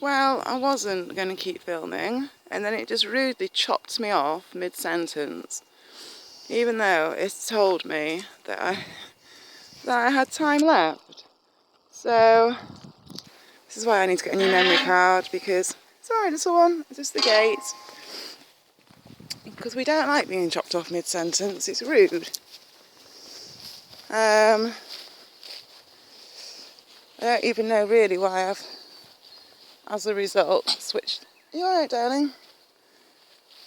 Well, I wasn't going to keep filming, and then it just rudely chopped me off mid-sentence, even though it told me that I had time left. So this is why I need to get a new memory card, because it's alright, little one, it's just the gate. Because we don't like being chopped off mid-sentence, it's rude. I don't even know really why I've, as a result, switched. Are you alright, darling?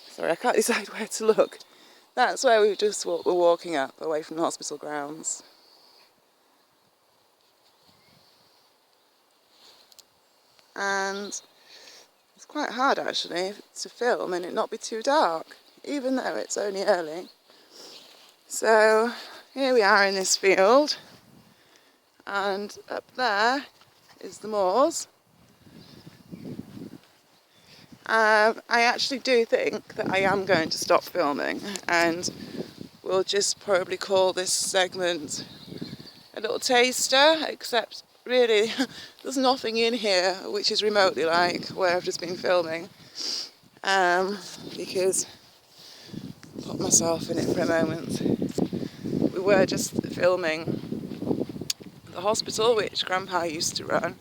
Sorry, I can't decide where to look. That's where we're walking up, away from the hospital grounds. And it's quite hard actually to film and it not be too dark, even though it's only early. So here we are in this field, and up there is the moors. I actually do think that I am going to stop filming, and we'll just probably call this segment a little taster, except really there's nothing in here which is remotely like where I've just been filming, because I'll put myself in it for a moment. We were just filming the hospital which Grandpa used to run.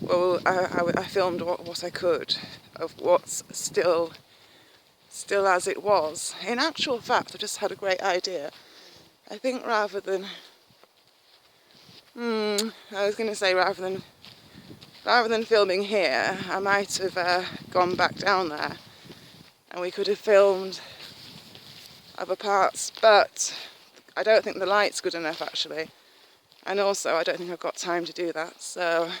Well, I filmed what I could of what's still as it was. In actual fact, I just had a great idea. I think rather than filming here, I might have gone back down there, and we could have filmed other parts. But I don't think the light's good enough actually, and also I don't think I've got time to do that. So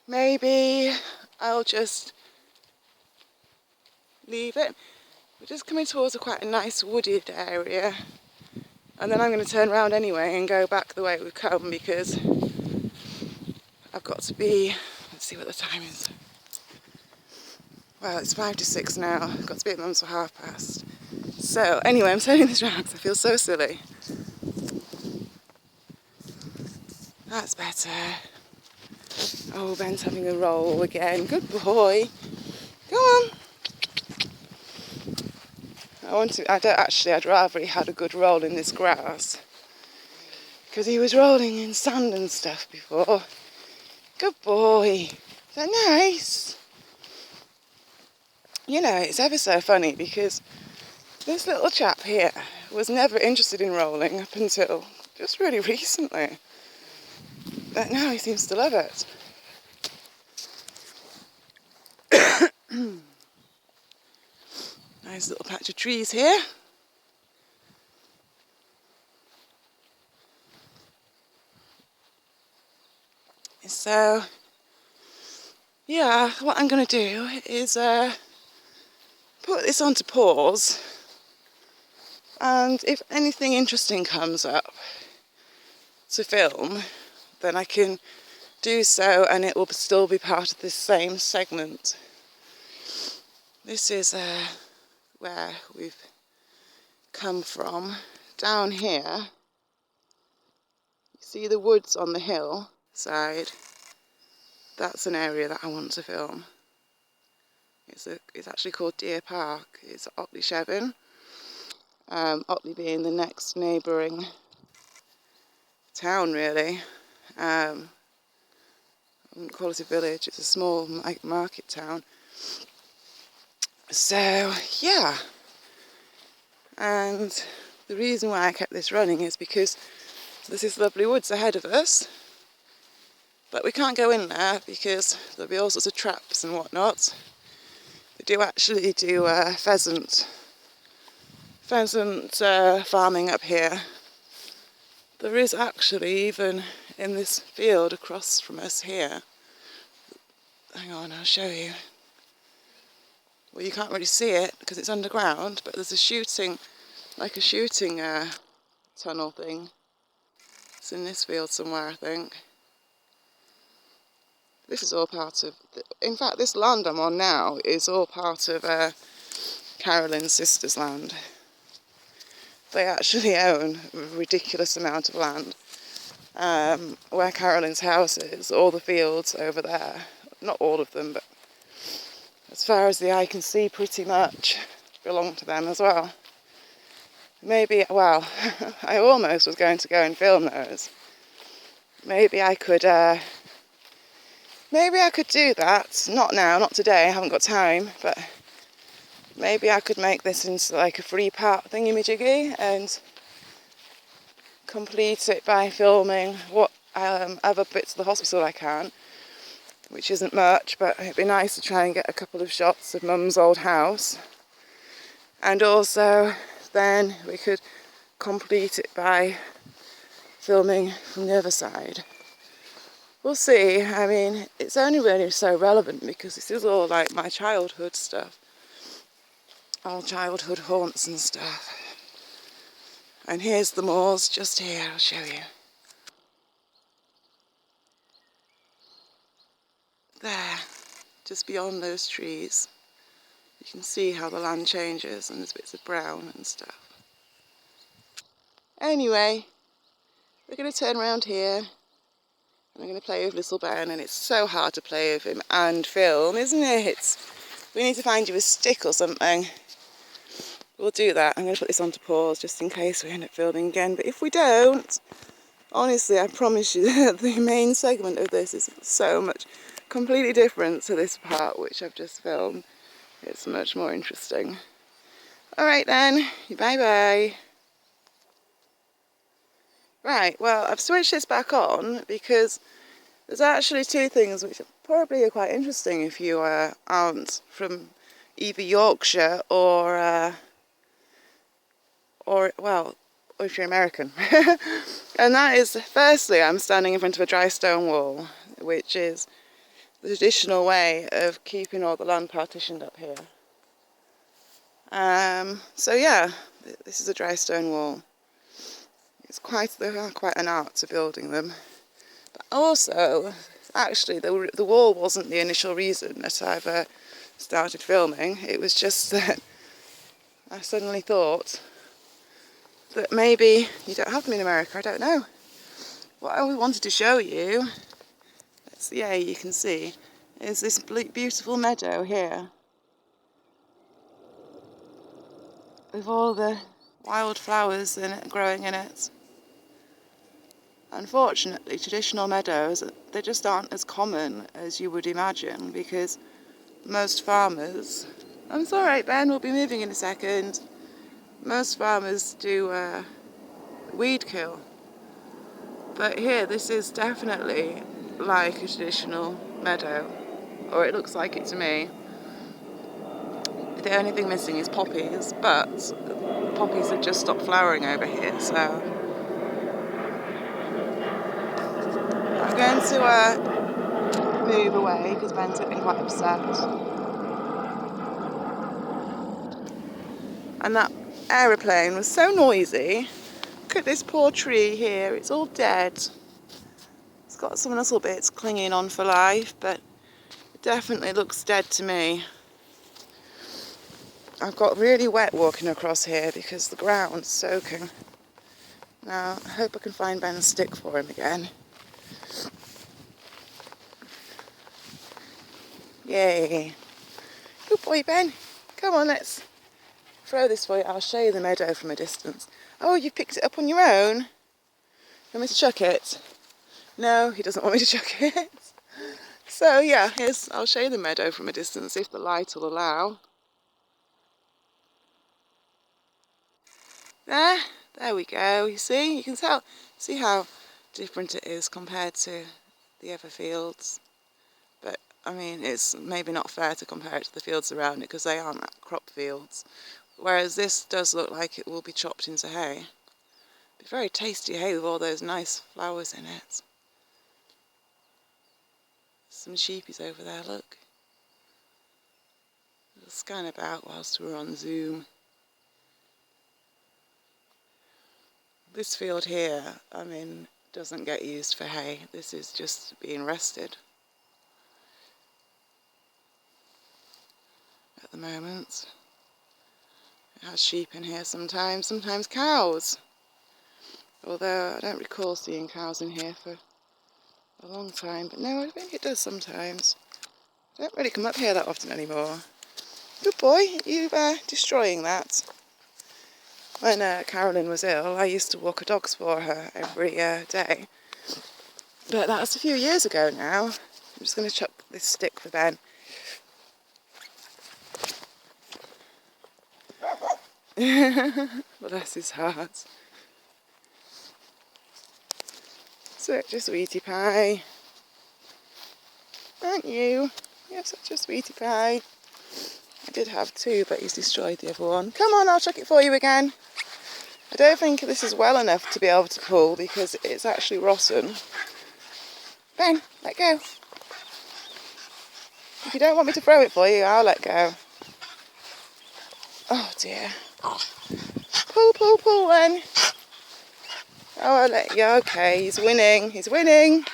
maybe I'll just leave it. We're just coming towards quite a nice wooded area, and then I'm going to turn around anyway and go back the way we've come, because I've got to be, let's see what the time is. Well, it's 5 to 6 now. I've got to be at Mum's for past. So anyway, I'm turning this round because I feel so silly. That's better. Oh, Ben's having a roll again. Good boy. Go on. I'd rather he had a good roll in this grass, because he was rolling in sand and stuff before. Good boy. Is that nice? You know, it's ever so funny, because this little chap here was never interested in rolling up until just really recently. But now he seems to love it. Nice little patch of trees here. So, yeah, what I'm going to do is put this onto pause, and if anything interesting comes up to film, then I can do so, and it will still be part of this same segment. This is where we've come from. Down here, you see the woods on the hill side. That's an area that I want to film. It's actually called Deer Park. It's Otley Shevin. Otley being the next neighbouring town, really. I wouldn't call it a village. It's a small market town. So, yeah. And the reason why I kept this running is because there's this lovely woods ahead of us, but we can't go in there because there'll be all sorts of traps and whatnot. They do actually do pheasant farming up here. There is actually, even in this field across from us here, hang on, I'll show you. Well, you can't really see it because it's underground, but there's a shooting tunnel thing. It's in this field somewhere, I think. This is all part of, in fact, this land I'm on now is all part of Carolyn's sister's land. They actually own a ridiculous amount of land, where Carolyn's house is, all the fields over there, not all of them, but as far as the eye can see, pretty much belong to them as well. Maybe, well, I almost was going to go and film those. Maybe I could do that. Not now, not today, I haven't got time, but maybe I could make this into like a 3-part thingy-majiggy and complete it by filming what other bits of the hospital I can, which isn't much, but it'd be nice to try and get a couple of shots of Mum's old house. And also then we could complete it by filming from the other side. We'll see. I mean, it's only really so relevant because this is all like my childhood stuff. All childhood haunts and stuff. And here's the moors just here, I'll show you. There, just beyond those trees. You can see how the land changes and there's bits of brown and stuff. Anyway, we're going to turn around here and I'm going to play with little Ben, and it's so hard to play with him and film, isn't it? We need to find you a stick or something. We'll do that. I'm going to put this onto pause just in case we end up filming again, but if we don't, honestly, I promise you that the main segment of this is so much completely different to this part which I've just filmed. It's much more interesting. Alright then, bye-bye. Right, well, I've switched this back on because there's actually 2 things which probably are quite interesting if you aren't from either Yorkshire or if you're American. And that is, firstly, I'm standing in front of a dry stone wall, which is the traditional way of keeping all the land partitioned up here. So yeah, this is a dry stone wall. There are quite an art to building them. But also, actually, the wall wasn't the initial reason that I've started filming. It was just that I suddenly thought that maybe you don't have them in America, I don't know. What I wanted to show you, you can see, is this beautiful meadow here. With all the wild flowers growing in it. Unfortunately, traditional meadows, they just aren't as common as you would imagine because most farmers... It's alright, Ben, we'll be moving in a second. Most farmers do weed kill. But here, this is definitely like a traditional meadow, or it looks like it to me. The only thing missing is poppies, but poppies have just stopped flowering over here, so I'm going to move away because Ben's getting quite upset. And that aeroplane was so noisy. Look at this poor tree here, it's all dead. It's got some little bits clinging on for life, but it definitely looks dead to me. I've got really wet walking across here because the ground's soaking. Now, I hope I can find Ben's stick for him again. Yay. Good boy, Ben. Come on, let's throw this for you. I'll show you the meadow from a distance. Oh, you picked it up on your own? You want me to chuck it? No, he doesn't want me to chuck it. So, yeah, I'll show you the meadow from a distance if the light will allow. There we go. You see? You can see how different it is compared to the other fields. But, I mean, it's maybe not fair to compare it to the fields around it because they aren't crop fields. Whereas this does look like it will be chopped into hay. Be very tasty hay with all those nice flowers in it. Some sheepies over there, look. They'll scan about whilst we're on Zoom. This field here, I mean, doesn't get used for hay. This is just being rested at the moment. It has sheep in here sometimes cows. Although I don't recall seeing cows in here for a long time. But no, I think it does sometimes. I don't really come up here that often anymore. Good boy, you destroying that. When Carolyn was ill, I used to walk her dogs for her every day. But that was a few years ago now. I'm just going to chuck this stick for Ben. Bless his heart. Such a sweetie pie. Aren't you? You're such a sweetie pie. I did have two, but he's destroyed the other one. Come on, I'll chuck it for you again. I don't think this is well enough to be able to pull because it's actually rotten. Ben, let go. If you don't want me to throw it for you, I'll let go. Oh dear. Pull, pull, pull then. Oh, I'll let you. Okay, he's winning. He's winning.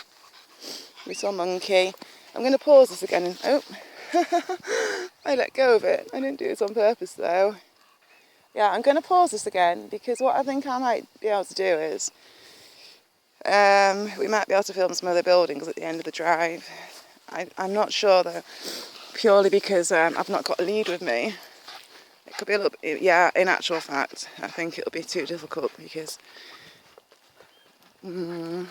Little monkey. I'm going to pause this again. And, oh, I let go of it. I didn't do this on purpose though. Yeah, I'm going to pause this again because what I think I might be able to do is we might be able to film some other buildings at the end of the drive. I'm not sure though, purely because I've not got a lead with me. It could be a little bit, yeah, in actual fact, I think it'll be too difficult because, well,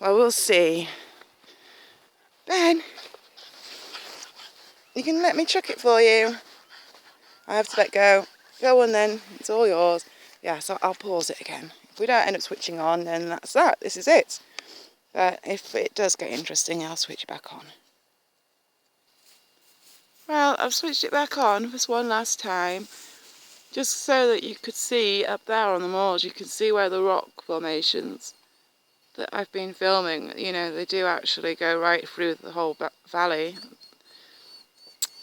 we'll see. Ben, you can let me chuck it for you. I have to let go. Go on then, it's all yours. Yeah, so I'll pause it again. If we don't end up switching on, then that's that. This is it. But if it does get interesting, I'll switch it back on. Well, I've switched it back on this one last time, just so that you could see up there on the moors, you can see where the rock formations that I've been filming, you know, they do actually go right through the whole valley.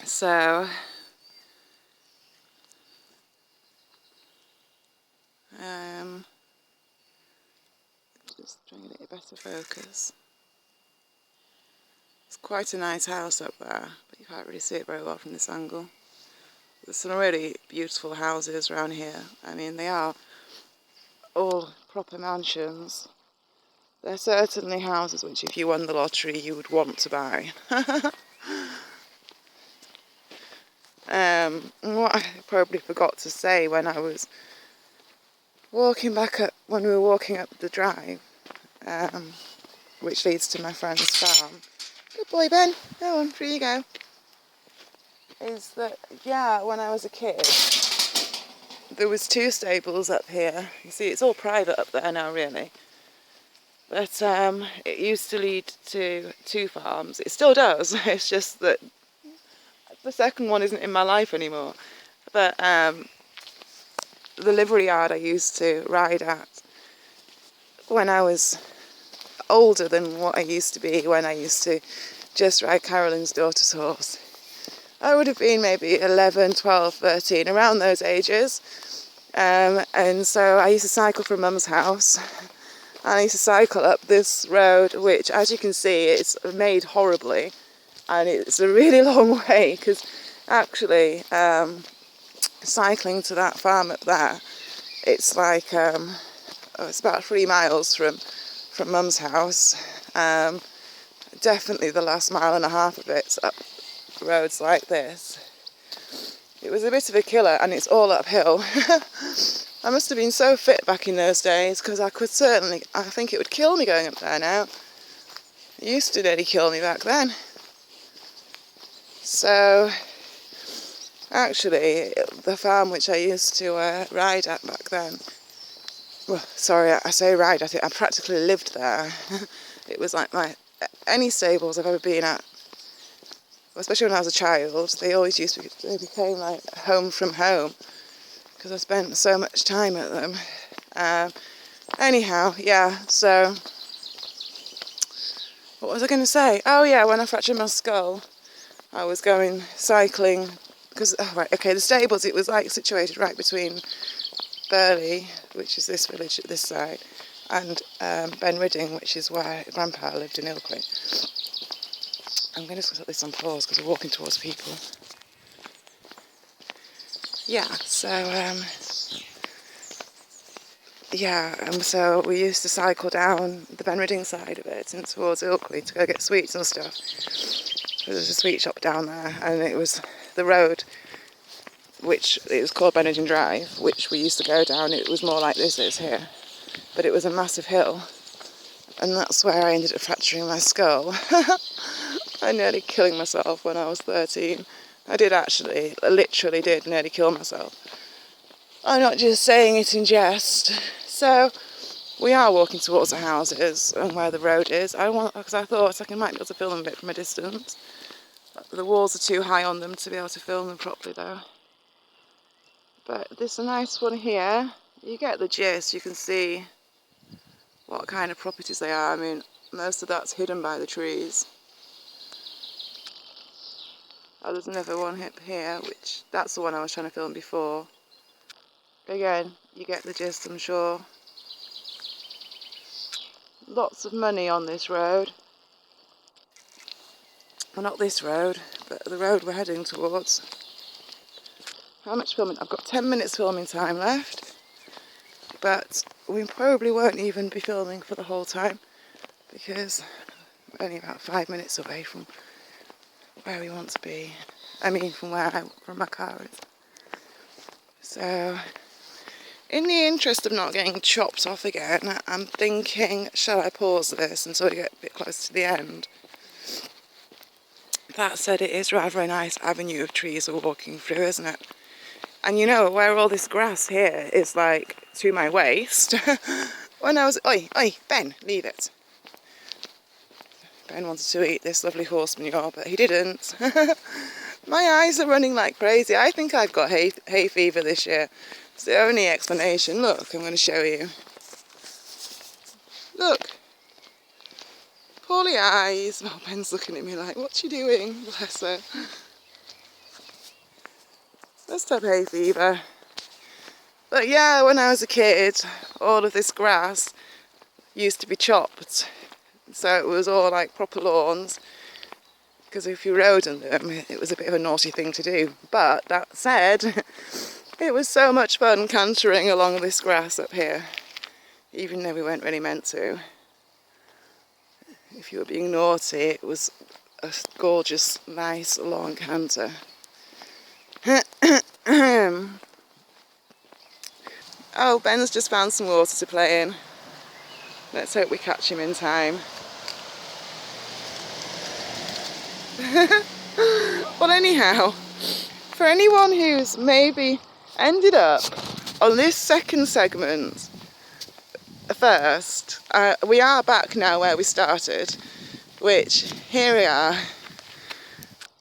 So, just trying to get a better focus. It's quite a nice house up there, but you can't really see it very well from this angle. There's some really beautiful houses around here. I mean, they are all proper mansions. They're certainly houses which, if you won the lottery, you would want to buy. What I probably forgot to say when I was walking back up, when we were walking up the drive, which leads to my friend's farm. Good boy, Ben. Go on, through you go. Is that, yeah, when I was a kid, there was 2 stables up here. You see, it's all private up there now, really. But it used to lead to 2 farms. It still does. It's just that the second one isn't in my life anymore. But the livery yard I used to ride at when I was older than what I used to be when I used to just ride Carolyn's daughter's horse. I would have been maybe 11, 12, 13, around those ages. And so I used to cycle from Mum's house. I used to cycle up this road, which, as you can see, it's made horribly. And it's a really long way, because actually cycling to that farm up there, it's like, it's about 3 miles from Mum's house. Definitely the last 1.5 miles of it's up roads like this. It was a bit of a killer, and it's all uphill. I must have been so fit back in those days, because I think it would kill me going up there now. It used to nearly kill me back then. So, actually, the farm which I used to ride at back then, well, sorry, I say ride at it, I practically lived there. It was like any stables I've ever been at, especially when I was a child, they became like home from home, because I spent so much time at them. Anyhow, yeah, so, what was I going to say? Oh yeah, when I fractured my skull, I was going cycling, because, the stables, it was like situated right between Burley, which is this village at this side, and Ben Ridding, which is where Grandpa lived in Ilkley. I'm going to put this on pause because we're walking towards people. Yeah, so yeah, so we used to cycle down the Benredding side of it and towards Ilkley to go get sweets and stuff. There's a sweet shop down there, and it was the road, which it was called Benredding Drive, which we used to go down. It was more like this is here, but it was a massive hill, and that's where I ended up fracturing my skull. I nearly killing myself when I was 13. I did actually, I literally did nearly kill myself. I'm not just saying it in jest. So we are walking towards the houses and where the road is. Because I thought I might be able to film them a bit from a distance. The walls are too high on them to be able to film them properly though. But there's a nice one here. You get the gist, you can see what kind of properties they are. I mean, most of that's hidden by the trees. Oh, there's another one here, which that's the one I was trying to film before. Again, you get the gist, I'm sure. Lots of money on this road. Well, not this road, but the road we're heading towards. How much filming? I've got 10 minutes filming time left, but we probably won't even be filming for the whole time because we're only about 5 minutes away from where we want to be. I mean, from my car is. So, in the interest of not getting chopped off again, I'm thinking, shall I pause this until we get a bit closer to the end? That said, it is rather a nice avenue of trees we're walking through, isn't it? And you know, where all this grass here is like to my waist. When I was, oi, Ben, leave it. Ben wanted to eat this lovely horse manure, but he didn't. My eyes are running like crazy. I think I've got hay fever this year. It's the only explanation. Look, I'm going to show you. Look. Poorly eyes. Oh, Ben's looking at me like, what's she doing? Bless her. Must have hay fever. But yeah, when I was a kid, all of this grass used to be chopped. So it was all like proper lawns. Because if you rode on them, it was a bit of a naughty thing to do. But that said, it was so much fun cantering along this grass up here. Even though we weren't really meant to. If you were being naughty, it was a gorgeous, nice, long canter. Oh, Ben's just found some water to play in. Let's hope we catch him in time. Well, anyhow, for anyone who's maybe ended up on this second segment first, we are back now where we started, which here we are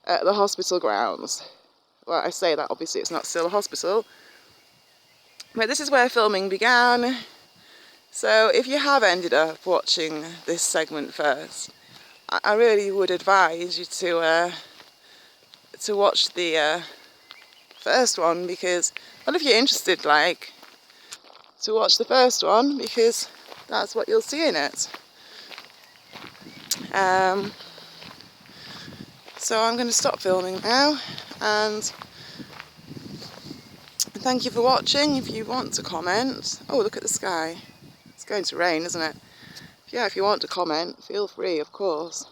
at the hospital grounds. Well, I say that obviously it's not still a hospital, but this is where filming began. So if you have ended up watching this segment first, I really would advise you to watch the first one, because, well, if you're interested, like, to watch the first one, because that's what you'll see in it. So I'm going to stop filming now, and thank you for watching. If you want to comment, oh, look at the sky. It's going to rain, isn't it? Yeah, if you want to comment, feel free, of course.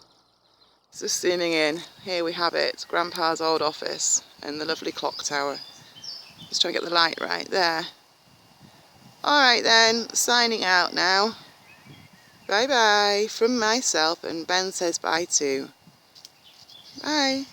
It's just zooming in. Here we have it, Grandpa's old office and the lovely clock tower. Just trying to get the light right there. Alright then, signing out now. Bye bye from myself, and Ben says bye too. Bye.